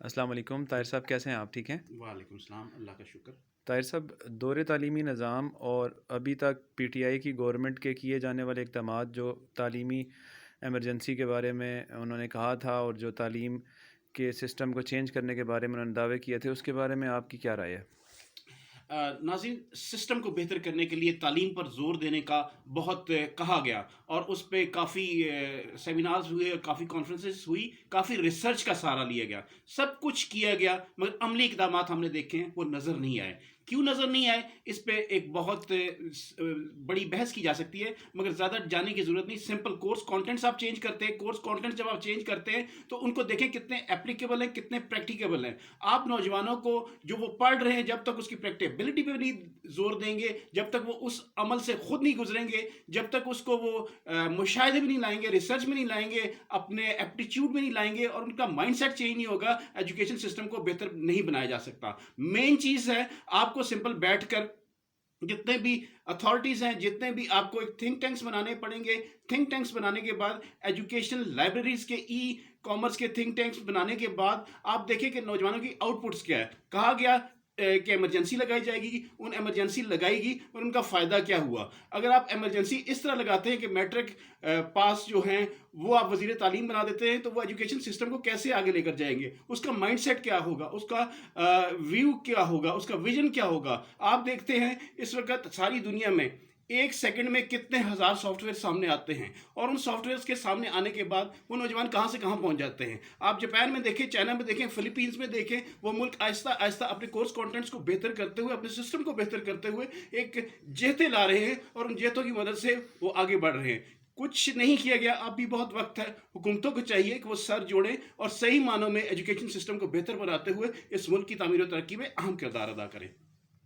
السلام علیکم طاہر صاحب، کیسے ہیں آپ؟ ٹھیک ہیں؟ وعلیکم السلام، اللہ کا شکر۔ طاہر صاحب، دور تعلیمی نظام اور ابھی تک پی ٹی آئی کی گورنمنٹ کے کیے جانے والے اقدامات، جو تعلیمی ایمرجنسی کے بارے میں انہوں نے کہا تھا اور جو تعلیم کے سسٹم کو چینج کرنے کے بارے میں انہوں نے دعوے کیے تھے، اس کے بارے میں آپ کی کیا رائے ہے؟ ناظرین، سسٹم کو بہتر کرنے کے لیے تعلیم پر زور دینے کا بہت کہا گیا، اور اس پہ کافی سیمینارز ہوئے، کافی کانفرنسز ہوئی، کافی ریسرچ کا سہارا لیا گیا، سب کچھ کیا گیا، مگر عملی اقدامات ہم نے دیکھے ہیں وہ نظر نہیں آئے۔ کیوں نظر نہیں آئے؟ اس پہ ایک بہت بڑی بحث کی جا سکتی ہے، مگر زیادہ جانے کی ضرورت نہیں۔ سمپل کورس کانٹینٹس آپ چینج کرتے ہیں، کورس کانٹینٹس جب آپ چینج کرتے ہیں تو ان کو دیکھیں کتنے اپلیکیبل ہیں، کتنے پریکٹیکیبل ہیں۔ آپ نوجوانوں کو جو وہ پڑھ رہے ہیں، جب تک اس کی پریکٹیبلٹی پہ نہیں زور دیں گے، جب تک وہ اس عمل سے خود نہیں گزریں گے، جب تک اس کو وہ مشاہدے میں نہیں لائیں گے، ریسرچ میں نہیں لائیں گے، اپنے ایپٹیچیوڈ میں نہیں لائیں گے، اور ان کا مائنڈ سیٹ چینج نہیں ہوگا، ایجوکیشن سسٹم کو بہتر نہیں بنایا جا سکتا۔ مین چیز ہے آپ کو سمپل بیٹھ کر جتنے بھی اتھارٹیز ہیں، جتنے بھی آپ کو ایک تھنک ٹینکس بنانے پڑیں گے۔ تھنک ٹینکس بنانے کے بعد ایجوکیشن لائبریریز کے ای کامرس کے تھنک ٹینکس بنانے کے بعد آپ دیکھیں کہ نوجوانوں کی آؤٹ پٹس کیا ہے۔ کہا گیا کہ ایمرجنسی لگائی جائے گی، ان ایمرجنسی لگائی گی، اور ان کا فائدہ کیا ہوا؟ اگر آپ ایمرجنسی اس طرح لگاتے ہیں کہ میٹرک پاس جو ہیں وہ آپ وزیر تعلیم بنا دیتے ہیں، تو وہ ایجوکیشن سسٹم کو کیسے آگے لے کر جائیں گے؟ اس کا مائنڈ سیٹ کیا ہوگا؟ اس کا ویو کیا ہوگا؟ اس کا ویژن کیا ہوگا؟ آپ دیکھتے ہیں اس وقت ساری دنیا میں ایک سیکنڈ میں کتنے ہزار سافٹ ویئر سامنے آتے ہیں، اور ان سافٹ ویئرس کے سامنے آنے کے بعد وہ نوجوان کہاں سے کہاں پہنچ جاتے ہیں۔ آپ جاپان میں دیکھیں، چائنا میں دیکھیں، فلپینز میں دیکھیں، وہ ملک آہستہ آہستہ اپنے کورس کانٹینٹس کو بہتر کرتے ہوئے، اپنے سسٹم کو بہتر کرتے ہوئے ایک جہتیں لا رہے ہیں، اور ان جہتوں کی مدد سے وہ آگے بڑھ رہے ہیں۔ کچھ نہیں کیا گیا، اب بھی بہت وقت ہے۔ حکومتوں کو چاہیے کہ وہ سر جوڑیں اور صحیح معنوں میں ایجوکیشن سسٹم کو بہتر بناتے ہوئے اس ملک کی تعمیر و ترقی میں اہم کردار ادا کریں۔